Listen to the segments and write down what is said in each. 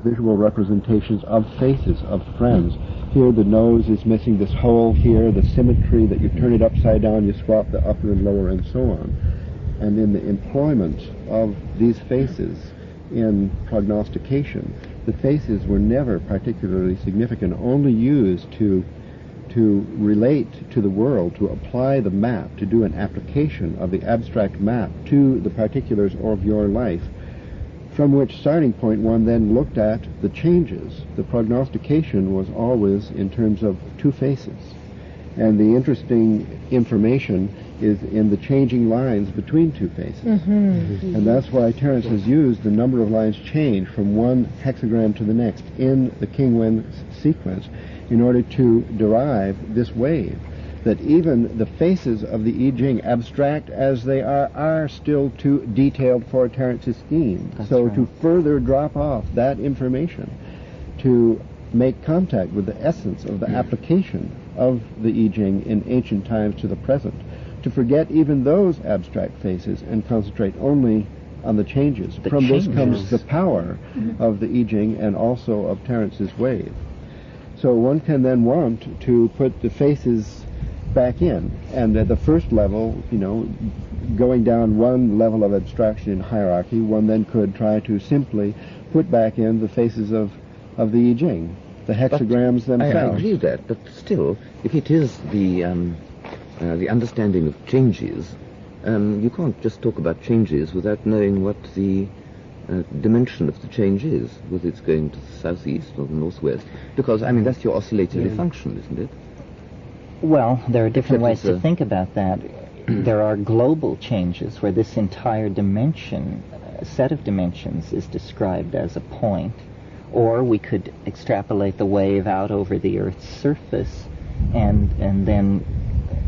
visual representations of faces, of friends. Here the nose is missing this hole here, the symmetry that you turn it upside down, you swap the upper and lower and so on. And in the employment of these faces in prognostication, the faces were never particularly significant, only used to relate to the world, to apply the map, to do an application of the abstract map to the particulars of your life, from which starting point one then looked at the changes. The prognostication was always in terms of two faces. And the interesting information is in the changing lines between two faces. And that's why Terence has used the number of lines change from one hexagram to the next in the King Wen sequence in order to derive this wave, that even the faces of the I Ching, abstract as they are still too detailed for Terence's scheme. So to further drop off that information, to make contact with the essence of the application of the I Ching in ancient times to the present, to forget even those abstract faces and concentrate only on the changes. From this comes the power of the I Ching and also of Terence's wave. So one can then want to put the faces back in, and at the first level, you know, going down one level of abstraction in hierarchy, one then could try to simply put back in the faces of the I Ching, the hexagrams themselves. I agree with that, but still, if it is the understanding of changes, you can't just talk about changes without knowing what the dimension of the change is, whether it's going to the southeast or the northwest, because, I mean, that's your oscillatory function, isn't it? Well, there are different ways to think about that. There are global changes where this entire dimension, set of dimensions, is described as a point, or we could extrapolate the wave out over the Earth's surface and then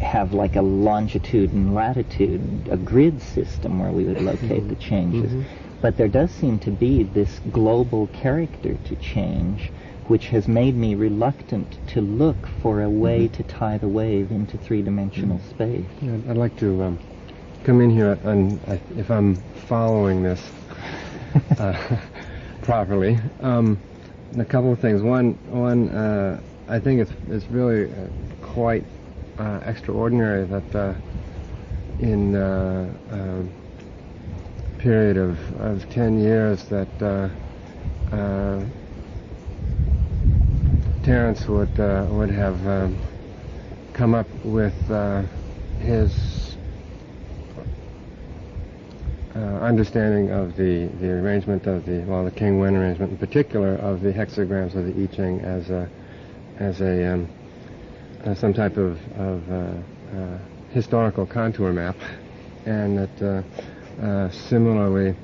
have like a longitude and latitude, a grid system where we would locate the changes. But there does seem to be this global character to change, which has made me reluctant to look for a way to tie the wave into three-dimensional space. Yeah, I'd like to come in here, and if I'm following this properly, a couple of things. One, I think it's really quite extraordinary that in period of 10 years that Terence would have come up with his understanding of the arrangement of the King Wen arrangement, in particular of the hexagrams of the I Ching as some type of historical contour map, and that similarly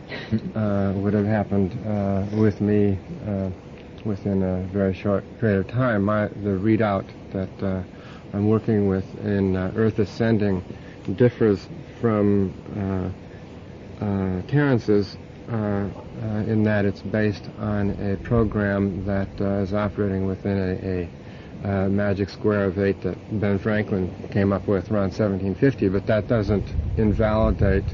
would have happened with me within a very short period of time. The readout that I'm working with in Earth Ascending differs from Terence's in that it's based on a program that is operating within a magic square of 8 that Ben Franklin came up with around 1750, but that doesn't invalidate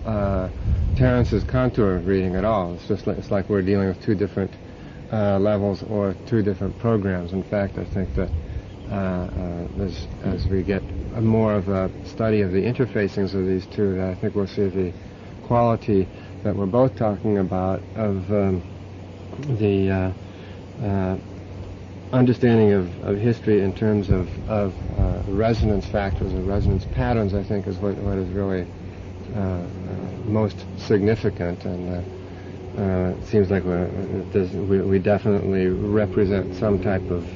Terence's contour reading at all. It's like we're dealing with two different levels or two different programs. In fact, I think that as we get more of a study of the interfacings of these two, I think we'll see the quality that we're both talking about of the understanding of history in terms of resonance factors or resonance patterns, I think, is what is really most significant. And it seems like we definitely represent some type of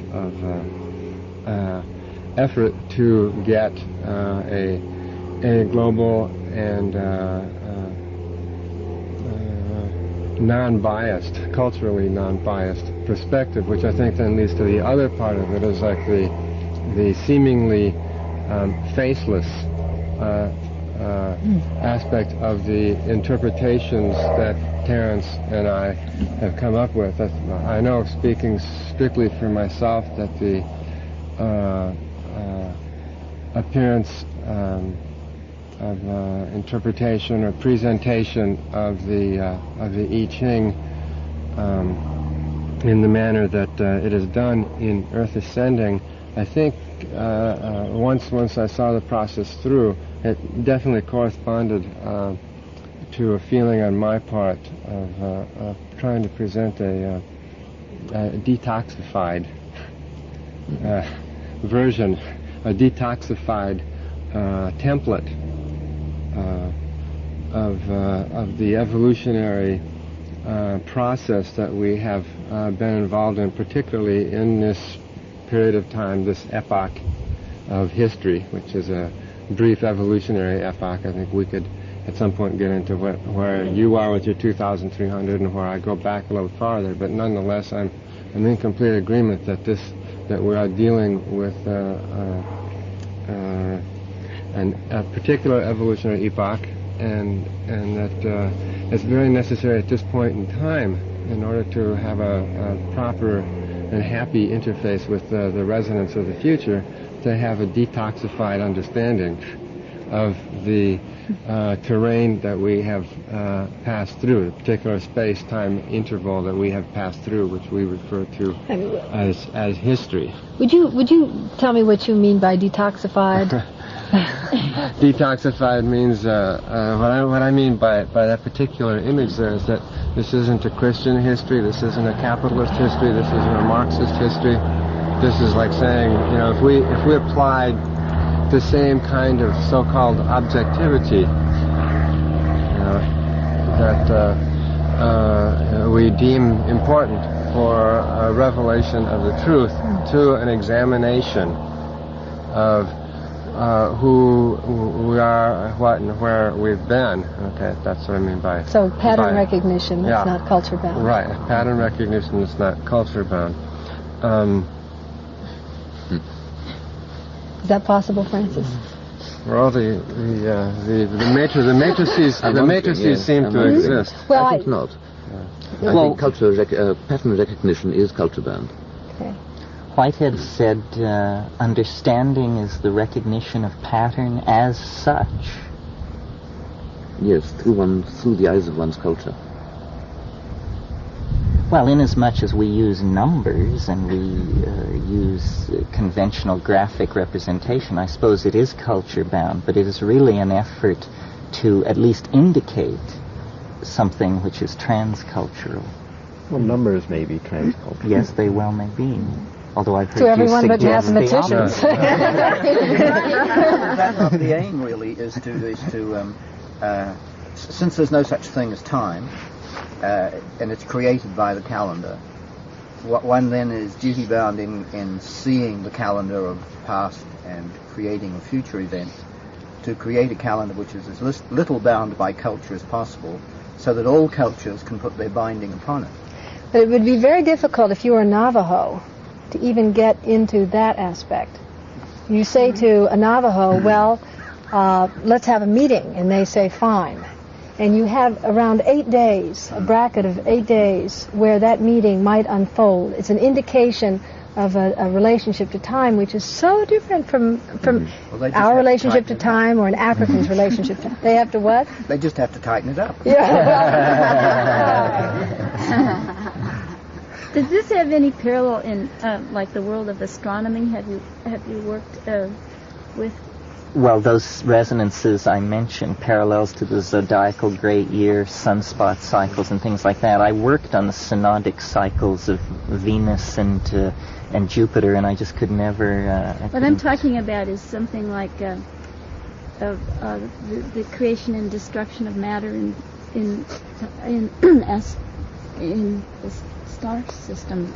effort to get a global and non-biased, culturally non-biased perspective, which I think then leads to the other part of it, is like the seemingly faceless aspect of the interpretations that Terence and I have come up with. I know, speaking strictly for myself, that the appearance of interpretation or presentation of the I Ching in the manner that it is done in Earth Ascending, I think once I saw the process through, it definitely corresponded to a feeling on my part of trying to present a detoxified version, a detoxified template of the evolutionary process that we have been involved in, particularly in this period of time, this epoch of history, which is a brief evolutionary epoch. I think we could at some point get into where you are with your 2,300 and where I go back a little farther, but nonetheless I'm in complete agreement that we are dealing with a particular evolutionary epoch, and that it's very necessary at this point in time, in order to have a proper and happy interface with the residents of the future, to have a detoxified understanding of the terrain that we have passed through, the particular space-time interval that we have passed through, which we refer to as history. Would you tell me what you mean by detoxified? Detoxified means what I mean by that particular image there is that this isn't a Christian history, this isn't a capitalist history, this isn't a Marxist history. This is like saying, if we applied the same kind of so-called objectivity that we deem important for a revelation of the truth to an examination of who we are, what and where we've been. Okay, that's what I mean by... So pattern recognition that's not culture-bound. Right, pattern recognition is not culture-bound. Is that possible, Francis? Well, the matrices seem to exist. Well, I think not. I think pattern recognition is culture-bound. Okay. Whitehead said, understanding is the recognition of pattern as such. Yes, through the eyes of one's culture. Well, inasmuch as we use numbers and we use conventional graphic representation, I suppose it is culture-bound, but it is really an effort to at least indicate something which is transcultural. Well, numbers may be transcultural. Yes, they well may be. Although I've heard to everyone but suggest mathematicians. That's not the aim, really, is to since there's no such thing as time, and it's created by the calendar, what one then is duty-bound in seeing the calendar of past and creating a future event, to create a calendar which is as little bound by culture as possible, so that all cultures can put their binding upon it. But it would be very difficult if you were a Navajo to even get into that aspect. You say to a Navajo, well, let's have a meeting, and they say, fine. And you have around 8 days, a bracket of 8 days, where that meeting might unfold. It's an indication of a relationship to time which is so different from our relationship to time or an African's relationship to time. They have to what? They just have to tighten it up. Does this have any parallel in, like, the world of astronomy? Have you worked with? Well, those resonances I mentioned, parallels to the zodiacal great year, sunspot cycles and things like that. I worked on the synodic cycles of Venus and Jupiter, and I just could never... What I'm talking about is something like the creation and destruction of matter in the star system.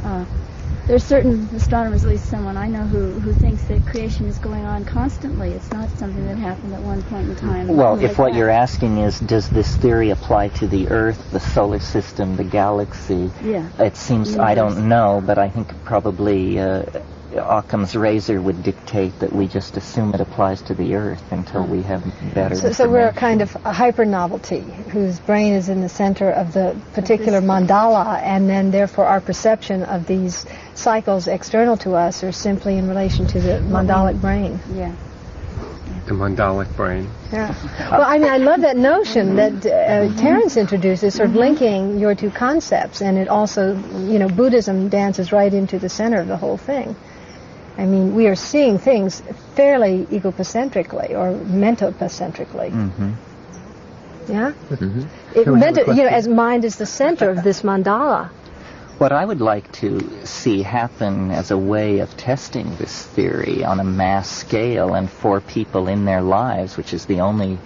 There's certain astronomers, at least someone I know, who thinks that creation is going on constantly. It's not something that happened at one point in time. Well, if what you're asking is, does this theory apply to the Earth, the solar system, the galaxy? Yeah. It seems, I don't know, but I think probably Occam's razor would dictate that we just assume it applies to the Earth until we have better information. So we're a kind of a hyper-novelty whose brain is in the center of the particular mandala, and then therefore our perception of these cycles external to us are simply in relation to the mandalic brain. Yeah. the mandalic brain. Yeah. Well, I mean, I love that notion that Terence introduces, sort of linking your two concepts, and it also, Buddhism dances right into the center of the whole thing. I mean, we are seeing things fairly egocentrically or mentocentrically. Mm-hmm. Yeah? Mm-hmm. As mind is the center of this mandala. What I would like to see happen as a way of testing this theory on a mass scale and for people in their lives, which is the only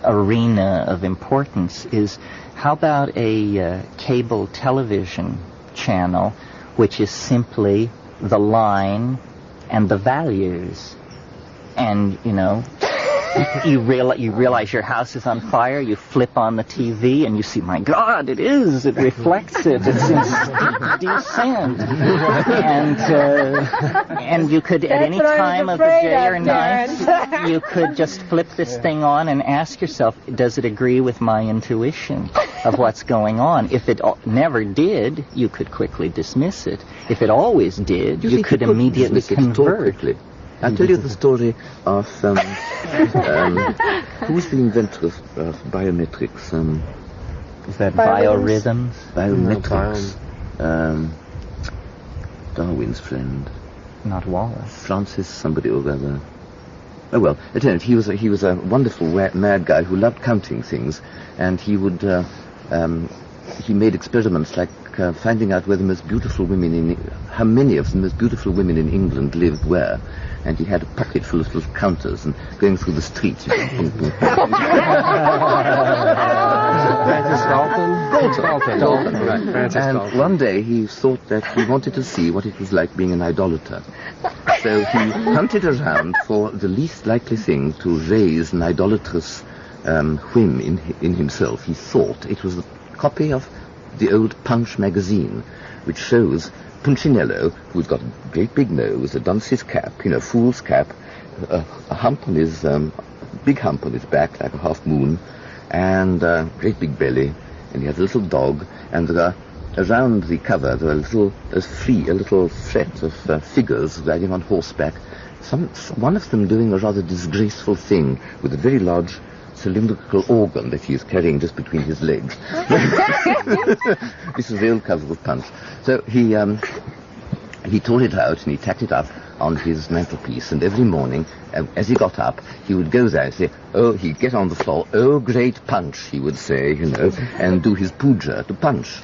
arena of importance, is how about a cable television channel which is simply the line and the values. And, you realize your house is on fire, you flip on the TV, and you see, my God, it is, it reflects it, it's in steep descent. And you could, at any time of the day or night, you could just flip this thing on and ask yourself, does it agree with my intuition of what's going on? If it never did, you could quickly dismiss it. If it always did, you could immediately convert. I'll tell you the story of who's the inventor of biometrics? Is that biorhythms? Biometrics. Darwin's friend. Not Wallace. Francis somebody or other. Oh well, at any rate, he was a wonderful mad guy who loved counting things, and he would he made experiments like finding out where the most beautiful women how many of the most beautiful women in England lived where. And he had a pocket full of little counters and going through the streets. Francis Dalton. Right, Francis and Dalton. One day he thought that he wanted to see what it was like being an idolater. So he hunted around for the least likely thing to raise an idolatrous whim in himself. He thought it was a copy of the old Punch magazine, which shows Punchinello, who's got a great big nose, a dunce's cap, fool's cap, a hump on his, big hump on his back, like a half moon, and a great big belly, and he has a little dog, and around the cover there are a little set of figures riding on horseback, one of them doing a rather disgraceful thing with a very large cylindrical organ that he is carrying just between his legs. This is the old cover of Punch. So he tore it out and he tacked it up on his mantelpiece, and every morning, as he got up, he would go there and say, he'd get on the floor, "Oh, great Punch," he would say, and do his puja to Punch.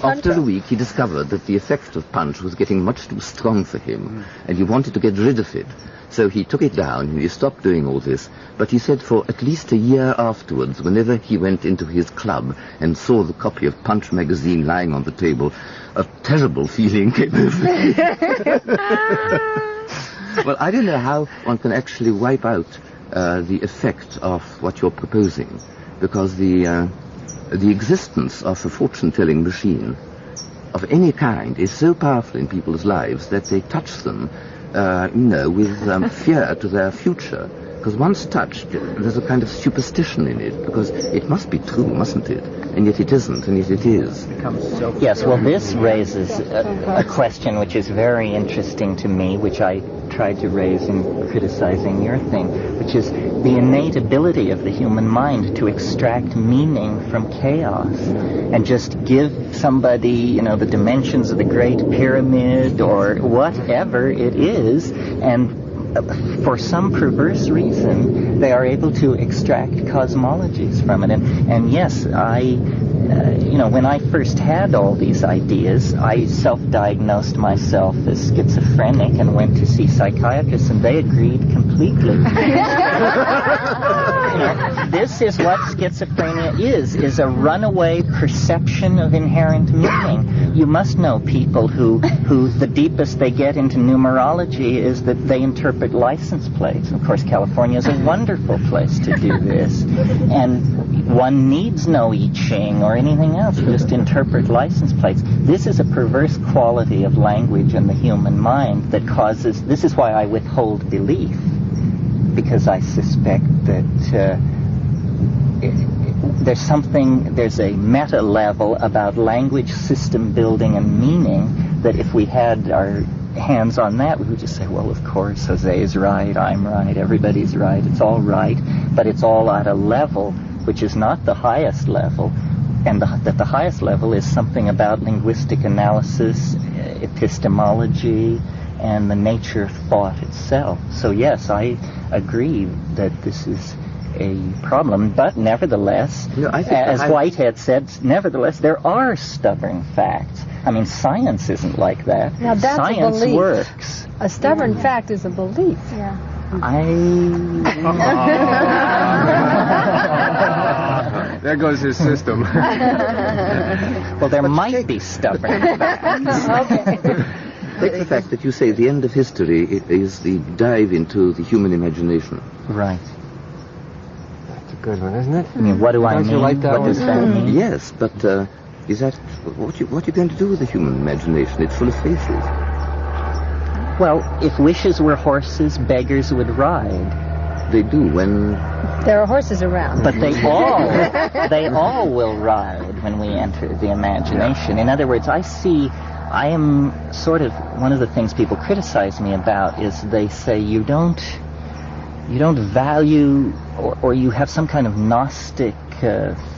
After a week, he discovered that the effect of Punch was getting much too strong for him, and he wanted to get rid of it. So he took it down, and he stopped doing all this. But he said for at least a year afterwards, whenever he went into his club and saw the copy of Punch magazine lying on the table, a terrible feeling came over him. Well, I don't know how one can actually wipe out the effect of what you're proposing, because the existence of a fortune-telling machine of any kind is so powerful in people's lives that they touch them, with fear to their future. Because once touched, there's a kind of superstition in it, because it must be true, mustn't it? And yet it isn't, and yet it is. Yes, well, this raises a question which is very interesting to me, which I tried to raise in criticizing your thing, which is the innate ability of the human mind to extract meaning from chaos and just give somebody, the dimensions of the Great Pyramid or whatever it is, and for some perverse reason, they are able to extract cosmologies from it. And yes, when I first had all these ideas, I self-diagnosed myself as schizophrenic and went to see psychiatrists, and they agreed completely. This is what schizophrenia is a runaway perception of inherent meaning. You must know people who the deepest they get into numerology is that they interpret license plates. Of course, California is a wonderful place to do this. And one needs no I Ching or anything else. You just interpret license plates. This is a perverse quality of language and the human mind that causes... This is why I withhold belief, because I suspect that there's a meta level about language system building and meaning that if we had our hands on that, we would just say, well, of course, Jose's right, I'm right, everybody's right, it's all right, but it's all at a level which is not the highest level, and that the highest level is something about linguistic analysis, epistemology, and the nature of thought itself. So yes, I agree that this is a problem, but nevertheless, as Whitehead said, nevertheless, there are stubborn facts. I mean, science isn't like that. Now that's science a belief. Works. A stubborn fact is a belief. Yeah. There goes his system. Well, there might be stubborn facts. Okay. Take the fact that you say the end of history is the dive into the human imagination. Right. That's a good one, isn't it? I mean, what do I Don't mean? you like that What one? does that mean? Yes, but is that what you're going to do with the human imagination? It's full of faces. Well, if wishes were horses, beggars would ride. They do when... There are horses around. But they all will ride when we enter the imagination. In other words, I am sort of, one of the things people criticize me about is they say you don't value, or you have some kind of Gnostic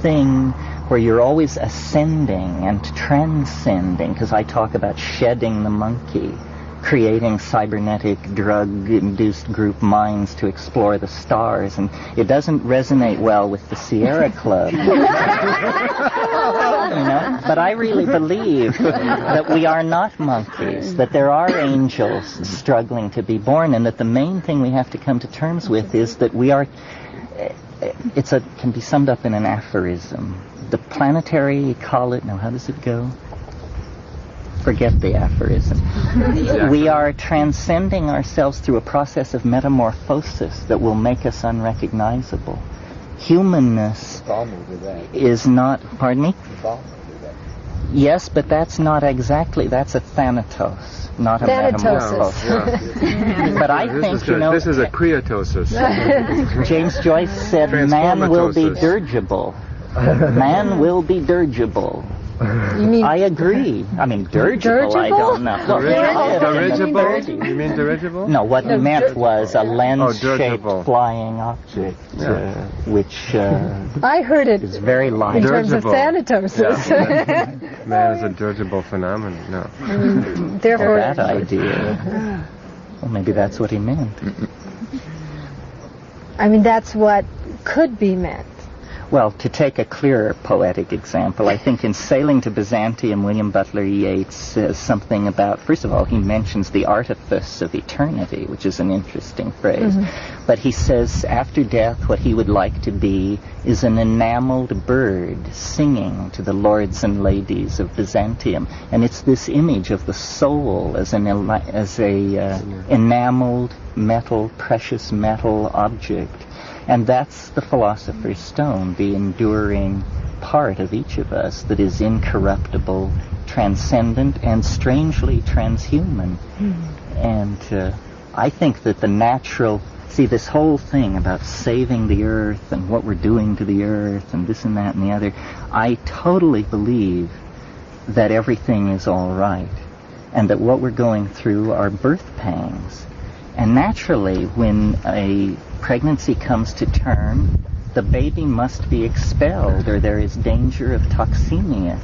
thing where you're always ascending and transcending, because I talk about shedding the monkey, creating cybernetic drug-induced group minds to explore the stars, and it doesn't resonate well with the Sierra Club. But I really believe that we are not monkeys, that there are angels struggling to be born, and that the main thing we have to come to terms with is that we are, can be summed up in an aphorism. The planetary how does it go? Forget the aphorism. We are transcending ourselves through a process of metamorphosis that will make us unrecognizable. Humanness is not... Pardon me? Yes, but that's not exactly... That's a thanatos, not a metamorphosis. But I think, This is a creatosis. James Joyce said, man will be dirigible. Man will be dirigible. You mean I agree. I mean, dirigible, I don't know. Dirigible? You mean dirigible? No, what he meant was a lens-shaped dirigible. flying object, which I heard it is very light. in terms of thanatosis. Man is a dirigible phenomenon. No. Therefore, That idea. Well, maybe that's what he meant. I mean, that's what could be meant. Well, to take a clearer poetic example, I think in Sailing to Byzantium, William Butler Yeats says something about, first of all, he mentions the artifice of eternity, which is an interesting phrase. Mm-hmm. But he says after death what he would like to be is an enameled bird singing to the lords and ladies of Byzantium. And it's this image of the soul as a enameled metal, precious metal object. And that's the philosopher's stone, the enduring part of each of us that is incorruptible, transcendent, and strangely transhuman. And I think that the natural... See, this whole thing about saving the earth and what we're doing to the earth and this and that and the other, I totally believe that everything is all right and that what we're going through are birth pangs. And naturally, when a pregnancy comes to term, the baby must be expelled or there is danger of toxemia.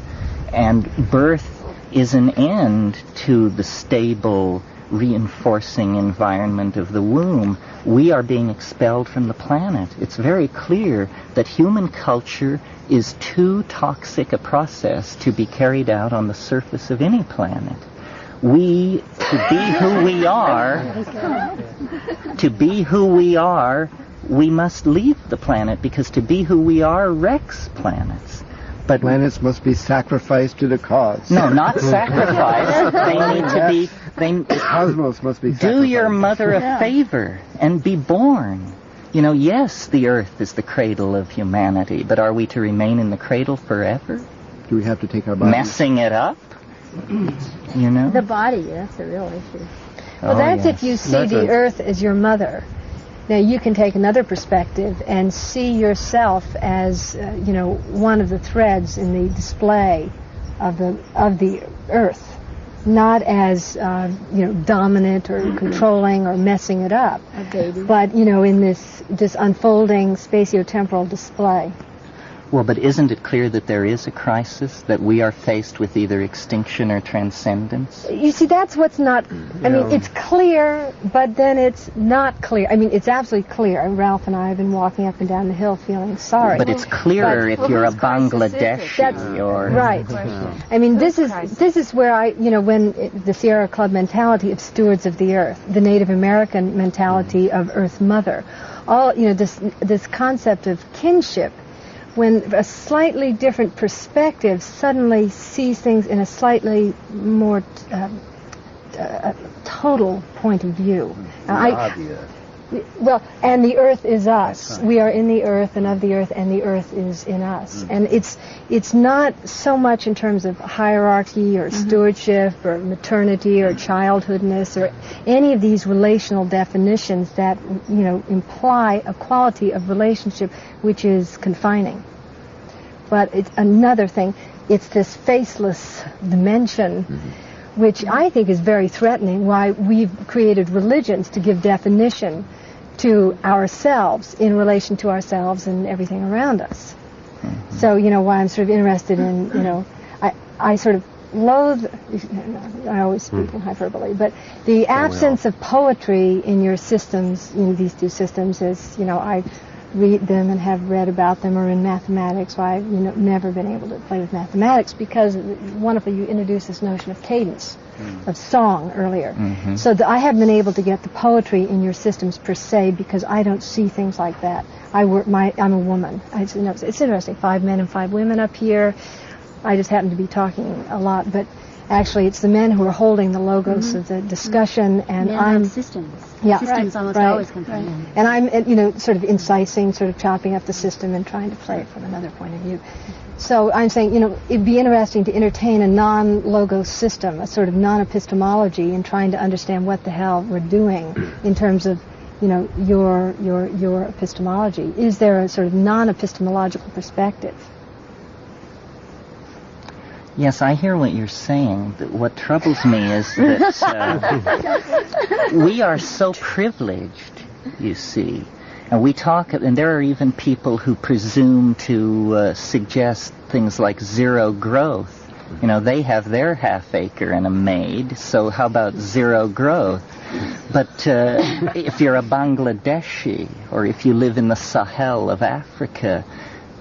And birth is an end to the stable, reinforcing environment of the womb. We are being expelled from the planet. It's very clear that human culture is too toxic a process to be carried out on the surface of any planet. To be who we are, we must leave the planet, because to be who we are wrecks planets. But planets must be sacrificed to the cause. No, not sacrificed. They need to be... The cosmos must be sacrificed. Do your mother a favor and be born. Yes, the earth is the cradle of humanity, but are we to remain in the cradle forever? Do we have to take our bodies? Messing it up? The body, that's the real issue. Well, that's if you see the earth as your mother. Now, you can take another perspective and see yourself as, one of the threads in the display of the earth. not as dominant or controlling or messing it up, but in this unfolding spatiotemporal display. Well, but isn't it clear that there is a crisis, that we are faced with either extinction or transcendence? You see, that's what's not, I mean, it's clear, but then it's not clear. I mean, it's absolutely clear. Ralph and I have been walking up and down the hill feling sorry. But it's clearer if you're a Bangladeshi or... Right. I mean, this is where the Sierra Club mentality of stewards of the earth, the Native American mentality of Earth Mother, all, this concept of kinship, when a slightly different perspective suddenly sees things in a slightly more total point of view. And the earth is us. We are in the earth and of the earth, and the earth is in us. And it's not so much in terms of hierarchy or stewardship or maternity or childhoodness or any of these relational definitions that imply a quality of relationship which is confining. But it's another thing. It's this faceless dimension, which I think is very threatening. Why we've created religions to give definition to ourselves in relation to ourselves and everything around us. So, why I'm sort of interested in, I sort of loathe, I always speak in hyperbole, but the absence of poetry in your systems, these two systems, is, I read them and have read about them, or in mathematics. Well, I've never been able to play with mathematics because wonderfully you introduced this notion of cadence, of song earlier. So I haven't been able to get the poetry in your systems per se because I don't see things like that. I'm a woman. It's interesting. 5 men and 5 women up here. I just happen to be talking a lot, but actually it's the men who are holding the logos of the discussion, and I'm systems. Yeah, systems almost always come from men. And I'm sort of incising, sort of chopping up the system and trying to play it from another point of view. So I'm saying, it'd be interesting to entertain a non-logos system, a sort of non-epistemology, in trying to understand what the hell we're doing in terms of, your epistemology. Is there a sort of non-epistemological perspective? Yes, I hear what you're saying. What troubles me is that we are so privileged, you see. And we talk, and there are even people who presume to suggest things like zero growth. They have their half acre and a maid, so how about zero growth? But if you're a Bangladeshi, or if you live in the Sahel of Africa,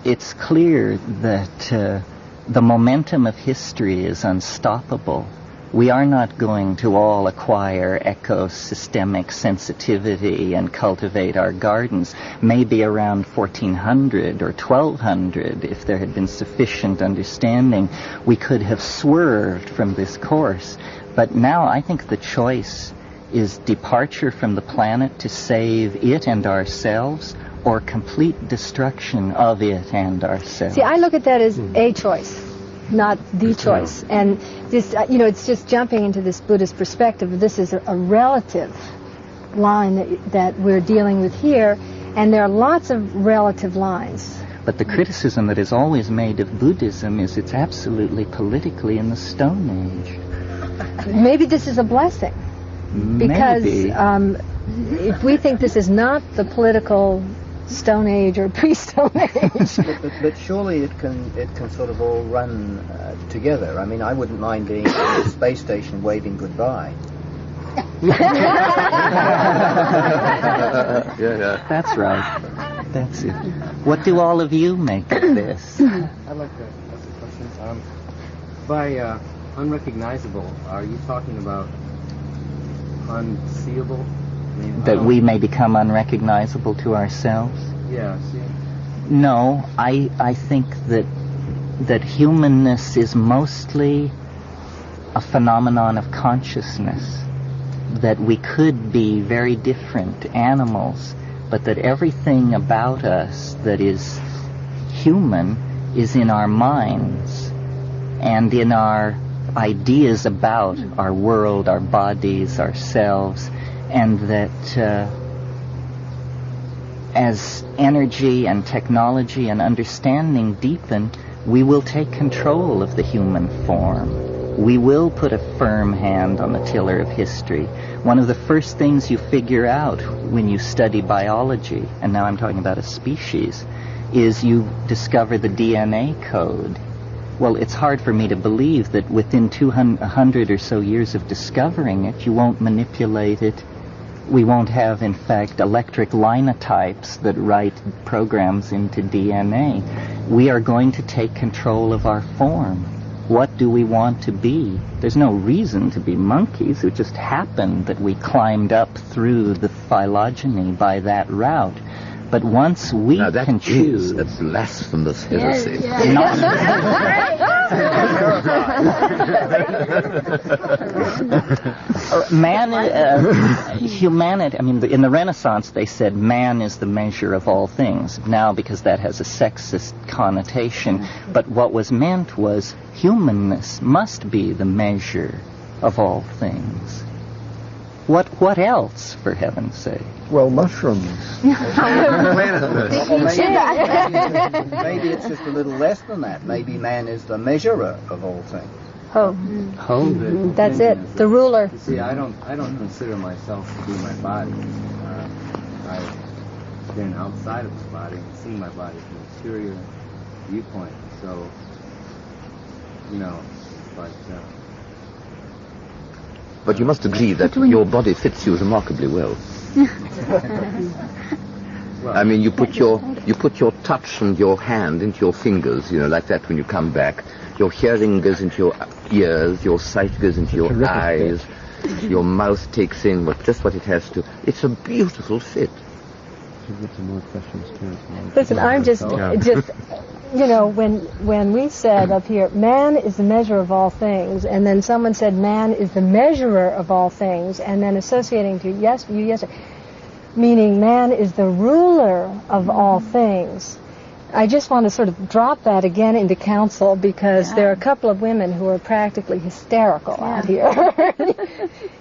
it's clear that the momentum of history is unstoppable. We are not going to all acquire ecosystemic sensitivity and cultivate our gardens. Maybe around 1400 or 1200, if there had been sufficient understanding, we could have swerved from this course. But now I think the choice is departure from the planet to save it and ourselves, or complete destruction of it and ourselves. See, I look at that as a choice, not the choice. And this, it's just jumping into this Buddhist perspective. This is a relative line that we're dealing with here, and there are lots of relative lines. But the criticism that is always made of Buddhism is it's absolutely politically in the Stone Age. Maybe this is a blessing. Because if we think this is not the political Stone Age or pre-Stone Age. but surely it can sort of all run together. I mean, I wouldn't mind being at the space station waving goodbye. That's right. That's it. What do all of you make of this? I'd like to ask a question. By unrecognizable, are you talking about unseeable? That we may become unrecognizable to ourselves? Yeah, see? No, I think that humanness is mostly a phenomenon of consciousness, that we could be very different animals, but that everything about us that is human is in our minds and in our ideas about our world, our bodies, ourselves, and that as energy and technology and understanding deepen, we will take control of the human form. We will put a firm hand on the tiller of history. One of the first things you figure out when you study biology, and now I'm talking about a species, is you discover the DNA code. Well, it's hard for me to believe that within 100 or so years of discovering it, you won't manipulate it. We won't have, in fact, electric linotypes that write programs into DNA. We are going to take control of our form. What do we want to be? There's no reason to be monkeys. It just happened that we climbed up through the phylogeny by that route. But once we can choose... That's blasphemous heresy. Humanity, I mean, in the Renaissance they said man is the measure of all things. Now, because that has a sexist connotation, but what was meant was humanness must be the measure of all things. What else, for heaven's sake? Well, mushrooms. Maybe it's just a little less than that. Maybe man is the measurer of all things. That's it. The ruler. You see, I don't consider myself to be my body. I've been outside of this body and seen my body from an exterior viewpoint. So, But you must agree that your body fits you remarkably well. I mean, you put your touch and your hand into your fingers, like that when you come back. Your hearing goes into your ears, your sight goes into your eyes, your mouth takes in just what it has to. It's a beautiful fit. Listen, I'm just, when we said up here, man is the measure of all things, and then someone said man is the measurer of all things, and then associating to yes, meaning man is the ruler of all things. I just want to sort of drop that again into council because there are a couple of women who are practically hysterical out here,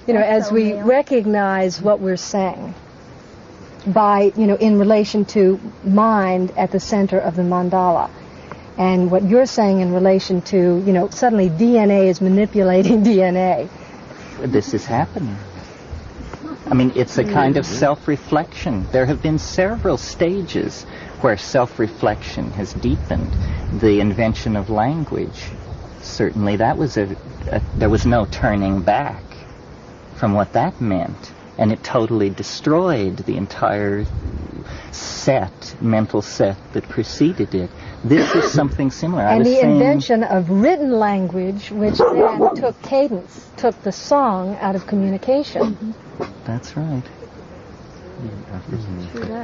as we recognize what we're saying by, in relation to mind at the center of the mandala. And what you're saying in relation to, suddenly DNA is manipulating DNA. This is happening. I mean, it's a kind of self-reflection. There have been several stages where self-reflection has deepened. The invention of language, certainly that was there was no turning back from what that meant. And it totally destroyed the entire mental set that preceded it. This is something similar. And the invention of written language, which then took cadence, took the song out of communication. That's right.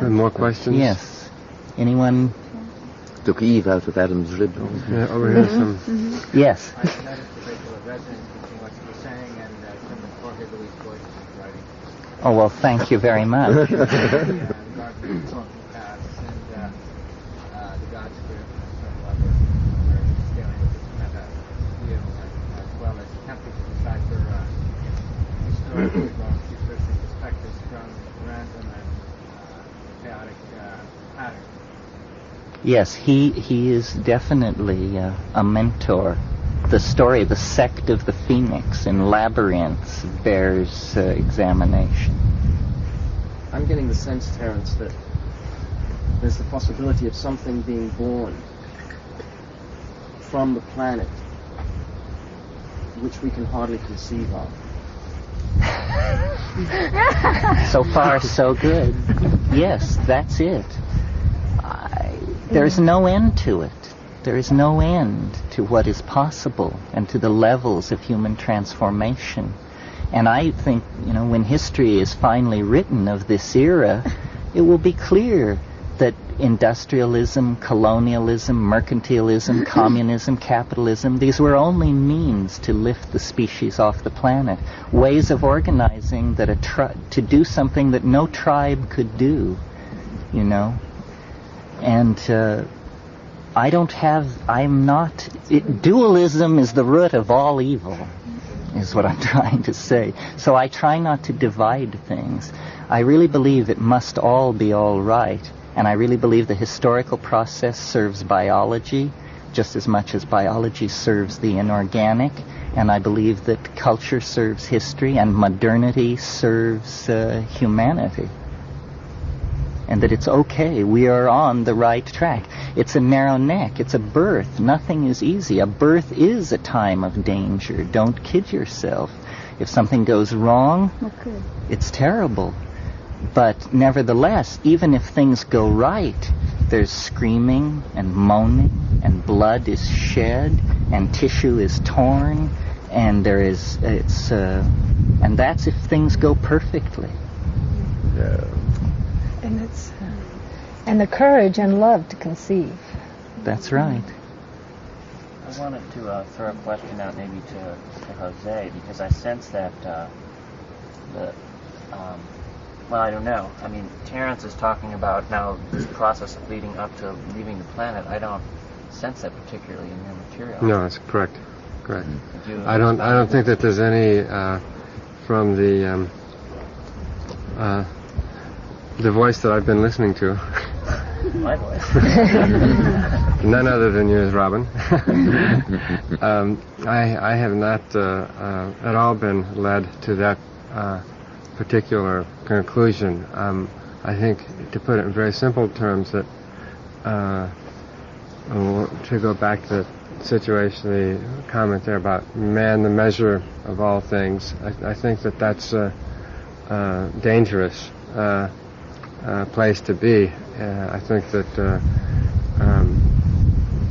More questions? Yes. Anyone? Took Eve out of Adam's rib. Yeah, over here some. Yes. I noticed a great deal of resonance between what you were saying and some of Jorge Luis Borges' writing. Oh, well, thank you very much. Regarding the talking paths and the God Spirit and certain levels where he's dealing with this meta view as well as attempting to decipher historically grown futuristic perspectives from random and chaotic patterns. Yes, he is definitely a mentor. The story, the sect of the Phoenix in Labyrinths bears examination. I'm getting the sense, Terence, that there's the possibility of something being born from the planet which we can hardly conceive of. So far, so good. Yes, that's it. There's no end to it. There is no end to what is possible and to the levels of human transformation. And I think, when history is finally written of this era, it will be clear that industrialism, colonialism, mercantilism, communism, capitalism, these were only means to lift the species off the planet. Ways of organizing that to do something that no tribe could do, And dualism is the root of all evil, is what I'm trying to say. So I try not to divide things. I really believe it must all be all right. And I really believe the historical process serves biology. just as much as biology serves the inorganic, and I believe that culture serves history and modernity serves humanity. And that it's okay, we are on the right track. It's a narrow neck, it's a birth. Nothing is easy. A birth is a time of danger. Don't kid yourself. If something goes wrong, it's terrible. But nevertheless, even if things go right, there's screaming and moaning, and blood is shed, and tissue is torn, and and that's if things go perfectly. Yeah. And the courage and love to conceive. That's right. I wanted to throw a question out maybe to Jose, because I sense that well, I don't know. I mean, Terence is talking about now this process of leading up to leaving the planet. I don't sense that particularly in your material. No, that's correct. Correct. I don't think that there's any from the voice that I've been listening to. My voice. None other than yours, Robin. I have not at all been led to that particular conclusion. I think, to put it in very simple terms, that to go back to the situation, the comment there about man, the measure of all things, I think that that's a dangerous place to be. I think that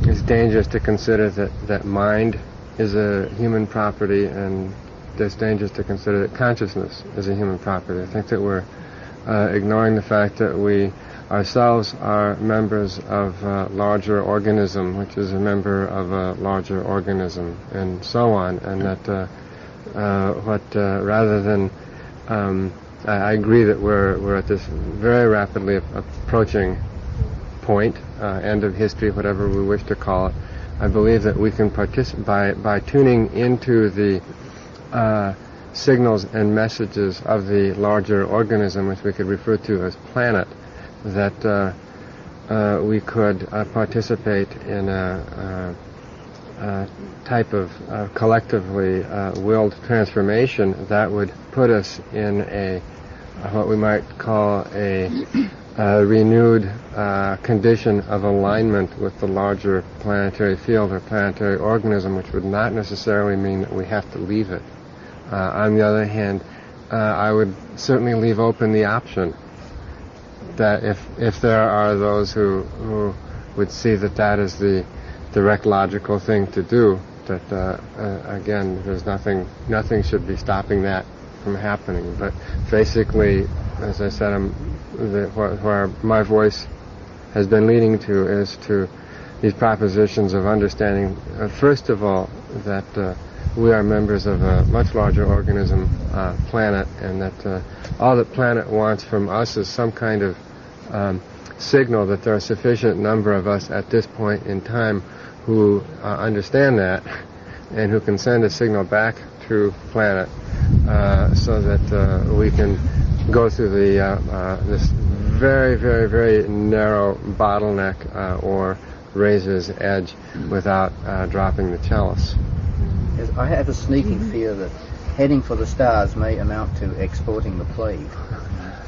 it's dangerous to consider that mind is a human property, and it's dangerous to consider that consciousness is a human property. I think that we're ignoring the fact that we ourselves are members of a larger organism, which is a member of a larger organism, and so on, and that rather than I agree that we're at this very rapidly approaching point, end of history, whatever we wish to call it. I believe that we can participate by tuning into the signals and messages of the larger organism, which we could refer to as planet, that we could participate in a type of collectively willed transformation that would put us in a what we might call a renewed condition of alignment with the larger planetary field or planetary organism, which would not necessarily mean that we have to leave it. On the other hand, I would certainly leave open the option that if there are those who would see that is the direct logical thing to do, that again, there's nothing should be stopping that from happening. But basically, as I said, where my voice has been leading to is to these propositions of understanding, first of all, that we are members of a much larger organism, planet, and that all the planet wants from us is some kind of signal that there are a sufficient number of us at this point in time who understand that and who can send a signal back to planet so that we can go through this very, very, very narrow bottleneck or razor's edge without dropping the chalice. Yes, I have a sneaking fear that heading for the stars may amount to exporting the plague.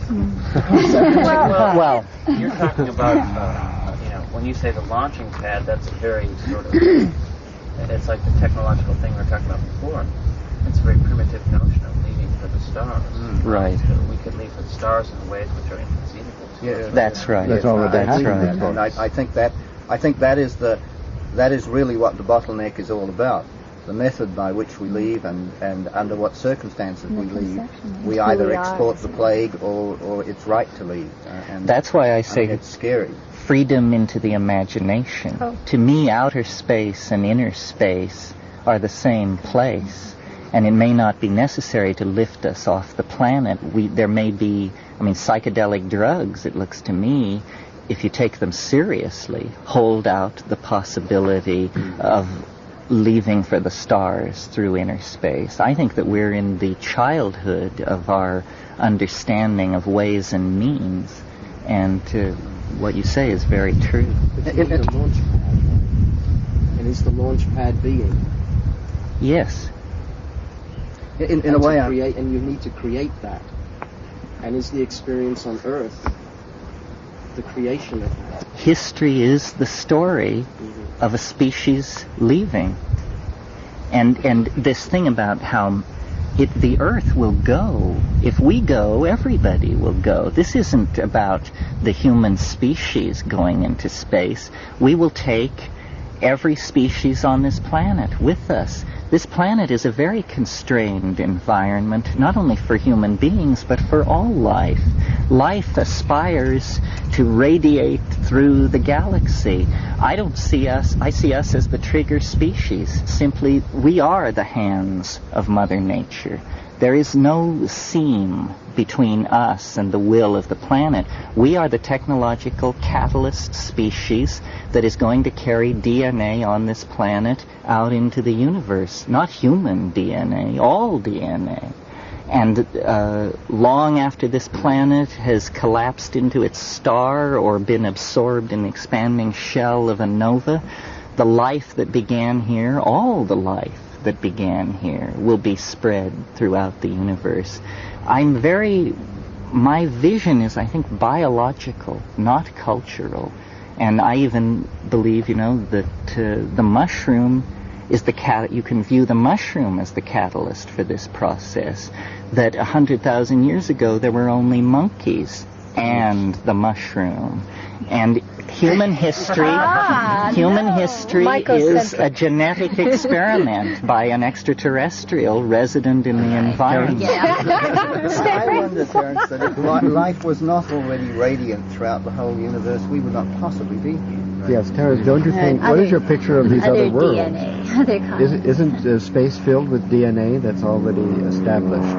Well, you're talking about, when you say the launching pad, that's a very sort of, it's like the technological thing we were talking about before. It's a very primitive notion of leaving for the stars. Right. We could leave for the stars in ways which are inconceivable. Yeah, that's right. That's all right. That's right. And I think that is really what the bottleneck is all about. The method by which we leave and under what circumstances we leave, we either export the plague or it's right to leave. And that's why I say it's scary. Freedom into the imagination. Oh. To me, outer space and inner space are the same place, and it may not be necessary to lift us off the planet. There may be, psychedelic drugs, it looks to me, if you take them seriously, hold out the possibility of leaving for the stars through inner space. I think that we're in the childhood of our understanding of ways and means, and what you say is very true. is the launch pad being. Yes. In a way, and you need to create that. And is the experience on Earth the creation of that? History is the story of a species leaving. And this thing about how the Earth will go. If we go, everybody will go. This isn't about the human species going into space. We will take every species on this planet with us. This planet is a very constrained environment, not only for human beings, but for all life. Life aspires to radiate through the galaxy. I see us as the trigger species. Simply, we are the hands of Mother Nature. There is no seam between us and the will of the planet. We are the technological catalyst species that is going to carry DNA on this planet out into the universe. Not human DNA, all DNA. And long after this planet has collapsed into its star or been absorbed in the expanding shell of a nova, the life that began here, all the life that began here, will be spread throughout the universe. My vision is, I think, biological, not cultural. And I even believe, that the mushroom is you can view the mushroom as the catalyst for this process. That 100,000 years ago there were only monkeys and the mushroom. And human history is a genetic experiment by an extraterrestrial resident in the environment. I wonder, Terence, that if life was not already radiant throughout the whole universe, we would not possibly be here. Yes, Terence, don't you think, what is your picture of these other worlds? DNA. Isn't space filled with DNA that's already established?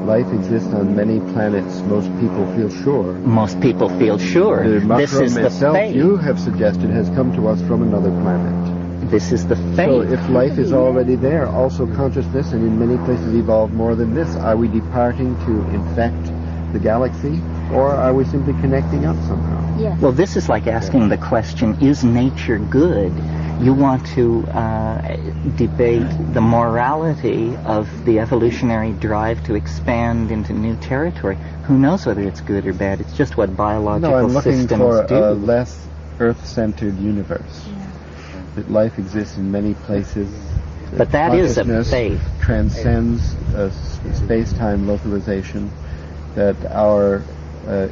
Life exists on many planets, most people feel sure. Most people feel sure. The mushroom this is itself, the fate. you have suggested, has come to us from another planet. This is the fate. So if life is already there, also consciousness, and in many places evolved more than this, are we departing to infect the galaxy, or are we simply connecting up somehow? Yes. Well, this is like asking the question, is nature good? You want to debate the morality of the evolutionary drive to expand into new territory. Who knows whether it's good or bad? It's just what biological systems do. No, I'm looking for a less Earth-centered universe. Yeah. That life exists in many places. But that is a faith. Transcends space-time localization. That our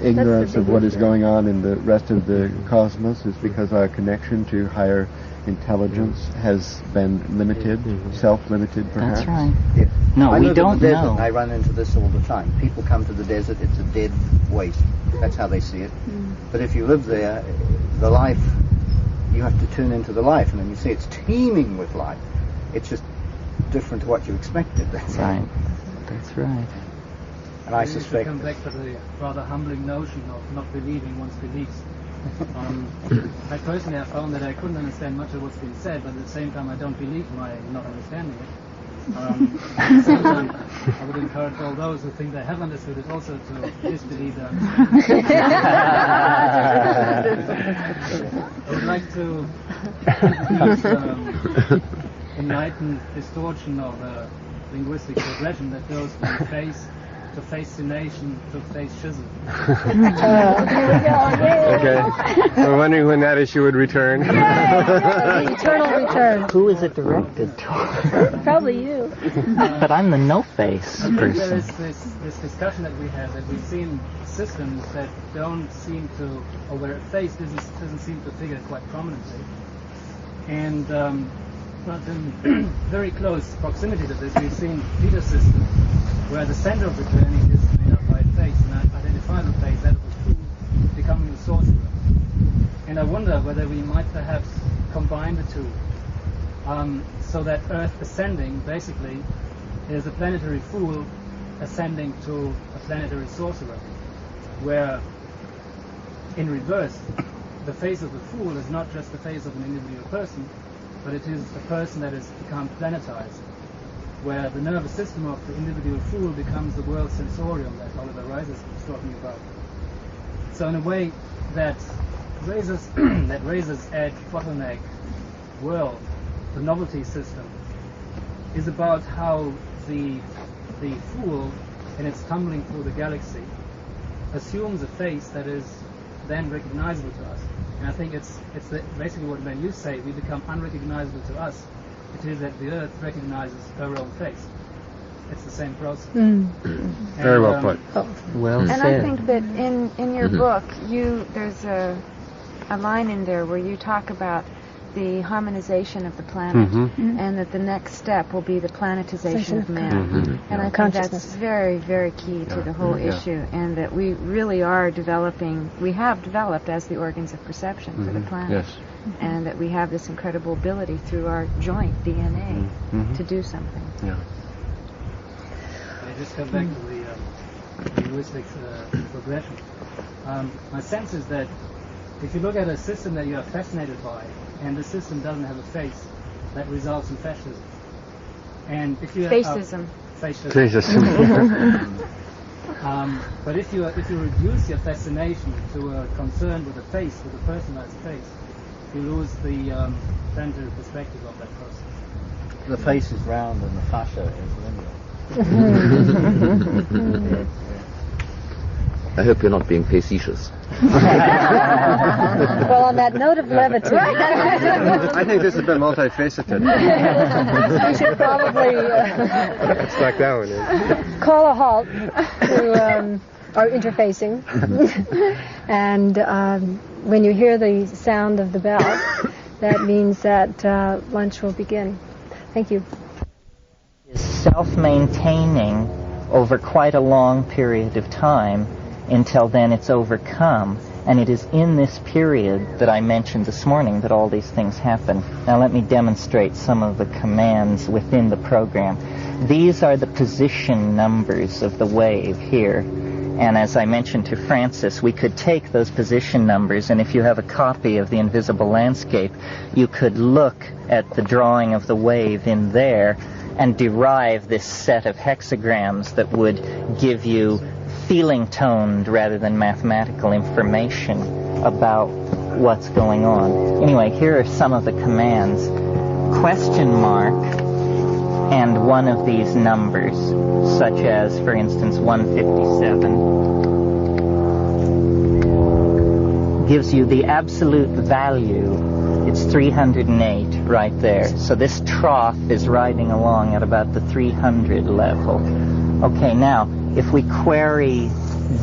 ignorance of what is going on in the rest of the cosmos is because our connection to higher intelligence has been limited, self-limited perhaps. That's right. No, we don't know. I run into this all the time. People come to the desert, it's a dead waste. That's how they see it. But if you live there, the life, you have to tune into the life, and then you see it's teeming with life. It's just different to what you expected. That's right. That's right. And I suspect... come back to the rather humbling notion of not believing one's beliefs. I personally have found that I couldn't understand much of what's been said, but at the same time I don't believe my not understanding it. At the same time, I would encourage all those who think they have understood it also to disbelieve their understanding. I would like to introduce enlightened distortion of linguistic progression that goes from face to fascination to face schism. Okay. We're wondering when that issue would return. The eternal return. Who is it directed to? Probably you. But I'm the no-face person. There is this discussion that we have, that we've seen systems that don't seem to, or where face doesn't seem to figure quite prominently. And but in very close proximity to this, we've seen feeder systems where the center of the journey is made up by a face, and identifiable face, that of the fool becoming the sorcerer. And I wonder whether we might perhaps combine the two, so that Earth ascending basically is a planetary fool ascending to a planetary sorcerer, where in reverse, the face of the fool is not just the face of an individual person, but it is a person that has become planetized, where the nervous system of the individual fool becomes the world sensorium that Oliver Rites was talking about. So in a way, that raises edge bottleneck world the novelty system, is about how the fool, in its tumbling through the galaxy, assumes a face that is then recognizable to us. And I think it's basically what when you say we become unrecognizable to us, it is that the Earth recognizes her own face. It's the same process. Very well put. Well and said. I think that in your book, there's a line in there where you talk about the harmonization of the planet, and that the next step will be the planetization of man. And I think that's very, very key to the whole issue, and that we really are we have developed as the organs of perception for the planet. Yes. And that we have this incredible ability through our joint DNA to do something. Yeah. I just come back to the linguistic progression. My sense is that if you look at a system that you are fascinated by, and the system doesn't have a face, that results in fascism. And if you Fascism. But if you reduce your fascination to a concern with a face, with a personalized face, you lose the planetary perspective of that process. The face is round and the fascia is linear. I hope you're not being facetious. Well, on that note of levity, I think this has been multifaceted. we should probably It's like that one is. call a halt to our interfacing. And when you hear the sound of the bell, that means that lunch will begin. Thank you. Is self-maintaining over quite a long period of time. Until then it's overcome, and it is in this period that I mentioned this morning that all these things happen. Now let me demonstrate some of the commands within the program. These are the position numbers of the wave here, and as I mentioned to Francis, we could take those position numbers, and if you have a copy of The Invisible Landscape, you could look at the drawing of the wave in there and derive this set of hexagrams that would give you feeling-toned rather than mathematical information about what's going on. Anyway, here are some of the commands. Question mark and one of these numbers, such as, for instance, 157, gives you the absolute value. It's 308 right there. So this trough is riding along at about the 300 level. Okay, now, if we query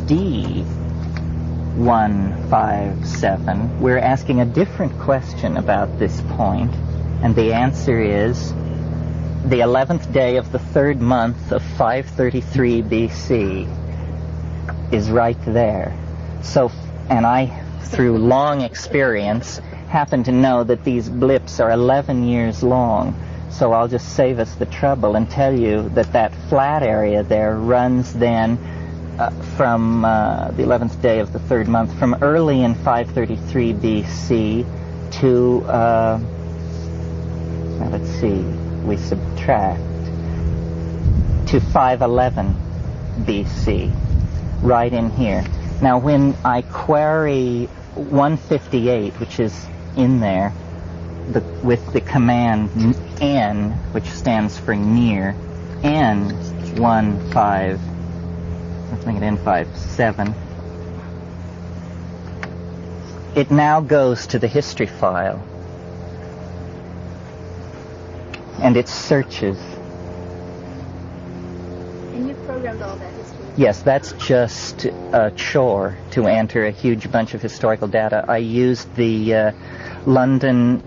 D157, we're asking a different question about this point, and the answer is the 11th day of the 3rd month of 533 BC is right there. So, and I, through long experience, happen to know that these blips are 11 years long. So I'll just save us the trouble and tell you that that flat area there runs then from the 11th day of the 3rd month, from early in 533 BC to, now let's see, we subtract, to 511 BC, right in here. Now when I query 158, which is in there, with the command N, which stands for near, N57, it now goes to the history file, and it searches. And you programmed all that history? Yes, that's just a chore to enter a huge bunch of historical data. I used the London